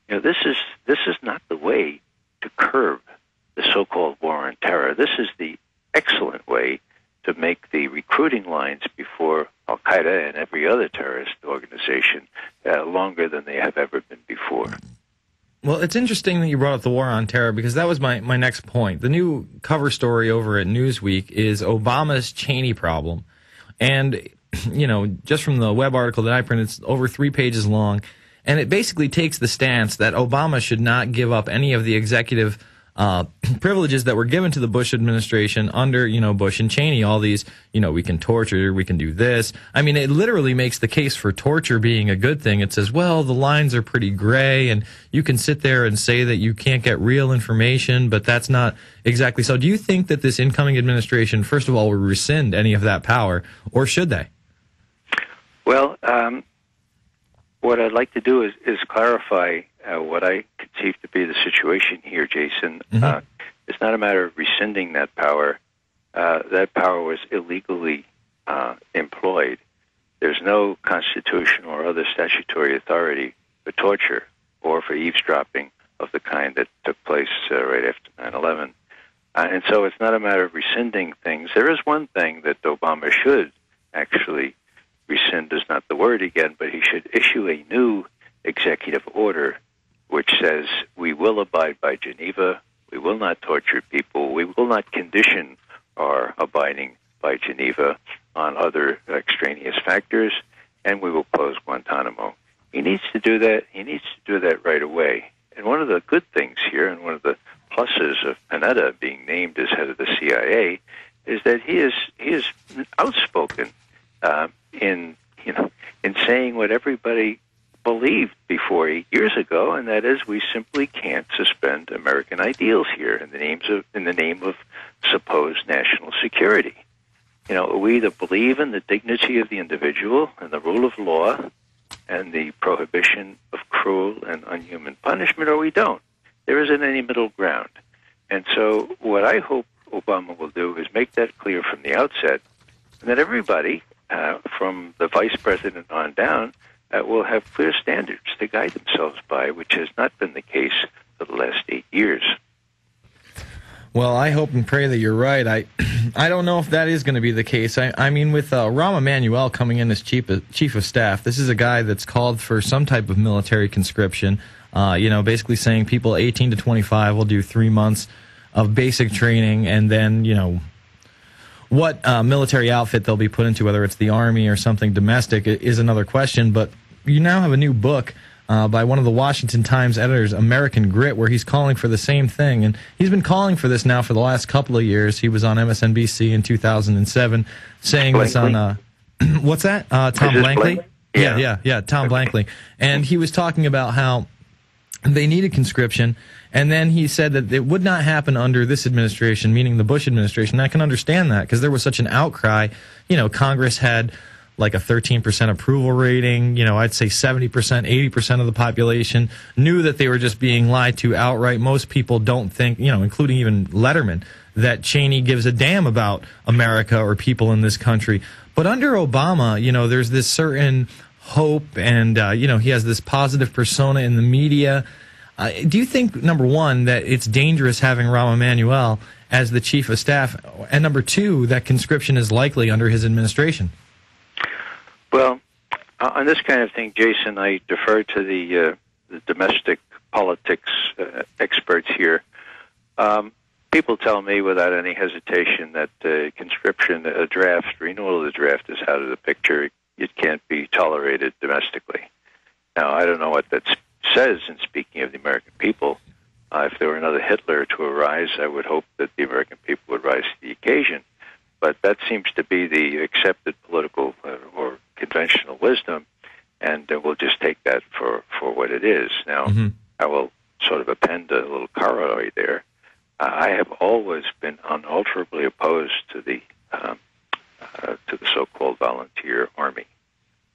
This is not the way to curb the so-called war on terror. This is the excellent way to make the recruiting lines before Al-Qaeda and every other terrorist organization longer than they have ever been before. Well, it's interesting that you brought up the war on terror, because that was my next point. The new cover story over at Newsweek is Obama's Cheney problem. And, just from the web article that I printed, it's over 3 pages long. And it basically takes the stance that Obama should not give up any of the executive privileges that were given to the Bush administration under, Bush and Cheney. All these, we can torture, we can do this. I mean, it literally makes the case for torture being a good thing. It says, well, the lines are pretty gray, and you can sit there and say that you can't get real information, but that's not exactly so. Do you think that this incoming administration, first of all, will rescind any of that power, or should they? Well, what I'd like to do is clarify what I conceive to be the situation here, Jason. Mm-hmm. It's not a matter of rescinding that power. That power was illegally employed. There's no constitutional or other statutory authority for torture or for eavesdropping of the kind that took place right after 9/11. And so it's not a matter of rescinding things. There is one thing that Obama should actually rescind, is not the word again, but he should issue a new executive order which says we will abide by Geneva, we will not torture people, we will not condition our abiding by Geneva on other extraneous factors, and we will close Guantanamo. He needs to do that. He needs to do that right away. And one of the good things here, and one of the pluses of Panetta being named as head of the CIA, is that he is outspoken in saying what everybody believed before 8 years ago, and that is we simply can't suspend American ideals here in the name of supposed national security. We either believe in the dignity of the individual and the rule of law and the prohibition of cruel and unhuman punishment, or we don't. There isn't any middle ground. And so what I hope Obama will do is make that clear from the outset, and that everybody, from the vice president on down, will have clear standards to guide themselves by, which has not been the case for the last 8 years. Well, I hope and pray that you're right. I don't know if that is going to be the case. I mean, with Rahm Emanuel coming in as chief of staff, this is a guy that's called for some type of military conscription, basically saying people 18 to 25 will do 3 months of basic training, and then, what military outfit they'll be put into, whether it's the Army or something domestic, is another question. But you now have a new book by one of the Washington Times editors, American Grit, where he's calling for the same thing. And he's been calling for this now for the last couple of years. He was on MSNBC in 2007 saying this on, what's that? Tom Blankley? Yeah, Tom Blankley. And he was talking about how they needed conscription. And then he said that it would not happen under this administration, meaning the Bush administration. And I can understand that because there was such an outcry. Congress had like a 13% approval rating. I'd say 70%, 80% of the population knew that they were just being lied to outright. Most people don't think, including even Letterman, that Cheney gives a damn about America or people in this country. But under Obama, there's this certain hope, and, he has this positive persona in the media. Do you think, number one, that it's dangerous having Rahm Emanuel as the chief of staff, and number two, that conscription is likely under his administration? Well, on this kind of thing, Jason, I defer to the domestic politics experts here. People tell me without any hesitation that conscription, a draft, renewal of the draft is out of the picture. It can't be tolerated domestically. Now, I don't know what that says in speaking of the American people. If there were another Hitler to arise, I would hope that the American people would rise to the occasion. But that seems to be the accepted political or conventional wisdom, and we'll just take that for what it is. Now, I will sort of append a little corollary there. I have always been unalterably opposed to the so-called volunteer army.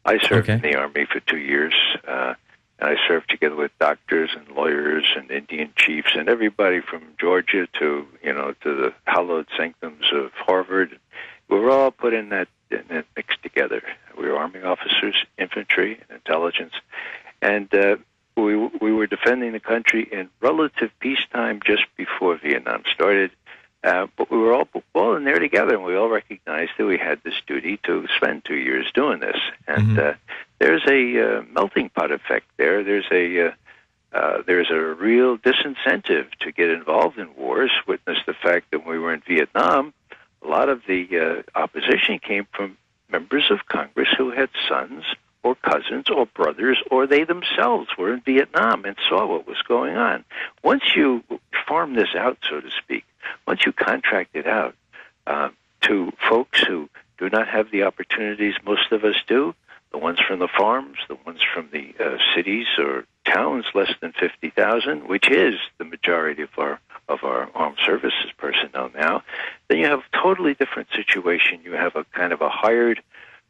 I served in the Army for 2 years, and I served together with doctors and lawyers and Indian chiefs and everybody from Georgia to the hallowed sanctums of Harvard. We were all put in that mix together. We were Army officers, infantry, and intelligence, and we were defending the country in relative peacetime just before Vietnam started. But we were all in there together, and we all recognized that we had this duty to spend 2 years doing this. And there's a melting pot effect there. There's a real disincentive to get involved in wars. Witness the fact that when we were in Vietnam, a lot of the opposition came from members of Congress who had sons or cousins or brothers, or they themselves were in Vietnam and saw what was going on. Once you farm this out, so to speak, once you contract it out to folks who do not have the opportunities most of us do, the ones from the farms, the ones from the cities or towns less than 50,000, which is the majority of our armed services personnel now, then you have a totally different situation. You have a kind of a hired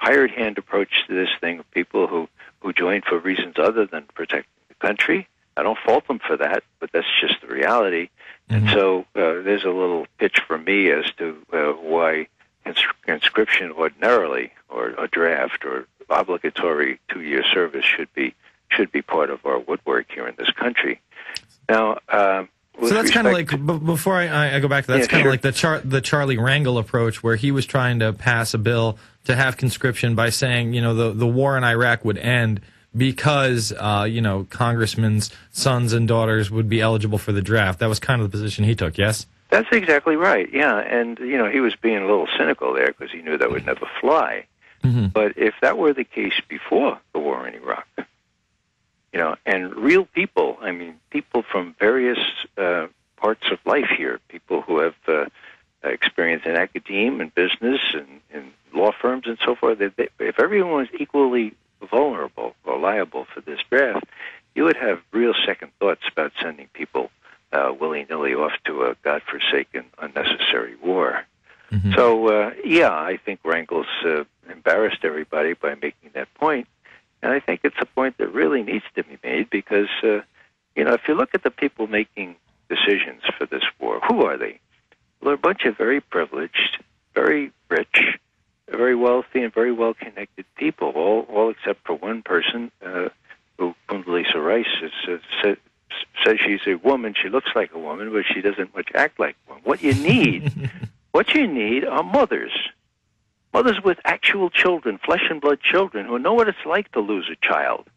hand approach to this thing of people who join for reasons other than protecting the country. I don't fault them for that, but that's just the reality. And so there's a little pitch for me as to why conscription ordinarily, or a draft, or obligatory 2-year service should be part of our woodwork here in this country. Now, so that's kind of like, before I go back to that, that's kind of like the Charlie Rangel approach, where he was trying to pass a bill to have conscription by saying, the war in Iraq would end because, congressmen's sons and daughters would be eligible for the draft. That was kind of the position he took, yes? That's exactly right, yeah. And, he was being a little cynical there because he knew that would never fly. But if that were the case before the war in Iraq, and real people, I mean, people from various parts of life here, people who have experience in academia and business and law firms and so forth, if everyone was equally vulnerable or liable for this draft, you would have real second thoughts about sending people willy-nilly off to a godforsaken, unnecessary war. So, I think Rangel's embarrassed everybody by making that point. And I think it's a point that really needs to be made because, if you look at the people making decisions for this war, who are they? Well, they're a bunch of very privileged, very rich, very wealthy, and very well-connected people, all except for one person who, Condoleezza Rice, says she's a woman. She looks like a woman, but she doesn't much act like one. What you need are mothers with actual children, flesh and blood children, who know what it's like to lose a child.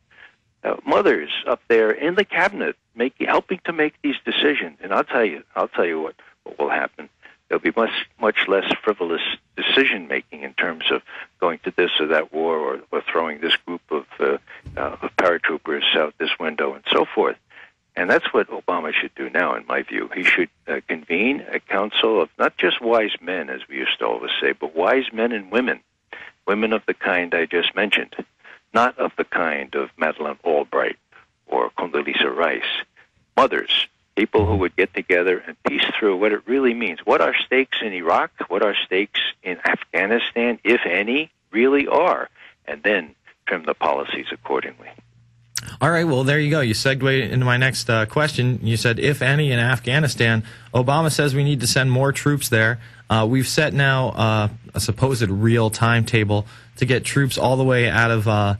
Mothers up there in the cabinet helping to make these decisions. And I'll tell you what will happen. There'll be much less frivolous decision making in terms of going to this or that war or throwing this group of paratroopers out this window and so forth. And that's what Obama should do now, in my view. He should convene a council of not just wise men, as we used to always say, but wise men and women of the kind I just mentioned, not of the kind of Madeleine Albright or Condoleezza Rice. Mothers, people who would get together and piece through what it really means. What our stakes in Iraq, what our stakes in Afghanistan, if any, really are, and then trim the policies accordingly. All right, well, there you go. You segued into my next question. You said, if any, in Afghanistan. Obama says we need to send more troops there. We've set now a supposed real timetable to get troops all the way out of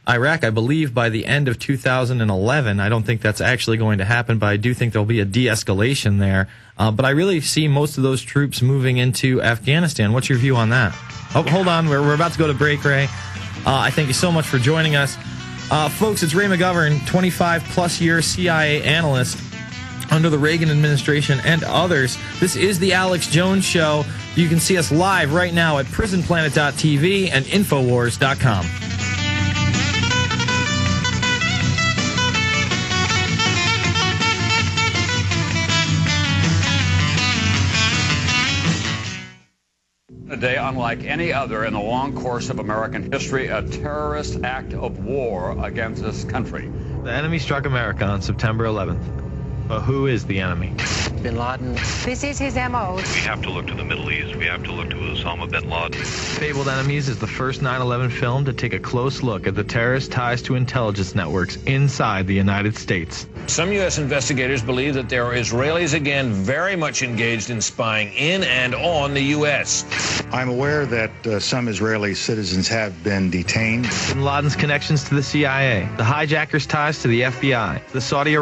Iraq, I believe, by the end of 2011. I don't think that's actually going to happen, but I do think there'll be a de-escalation there. But I really see most of those troops moving into Afghanistan. What's your view on that? Oh, hold on. We're about to go to break, Ray. I thank you so much for joining us. Folks, it's Ray McGovern, 25-plus year CIA analyst under the Reagan administration and others. This is the Alex Jones Show. You can see us live right now at prisonplanet.tv and Infowars.com. A day unlike any other in the long course of American history, a terrorist act of war against this country. The enemy struck America on September 11th. But who is the enemy? Bin Laden. This is his MO. We have to look to the Middle East. We have to look to Osama bin Laden. Fabled Enemies is the first 9/11 film to take a close look at the terrorist ties to intelligence networks inside the United States. Some U.S. investigators believe that there are Israelis again very much engaged in spying in and on the U.S. I'm aware that some Israeli citizens have been detained. Bin Laden's connections to the CIA, the hijackers' ties to the FBI, the Saudi Arabia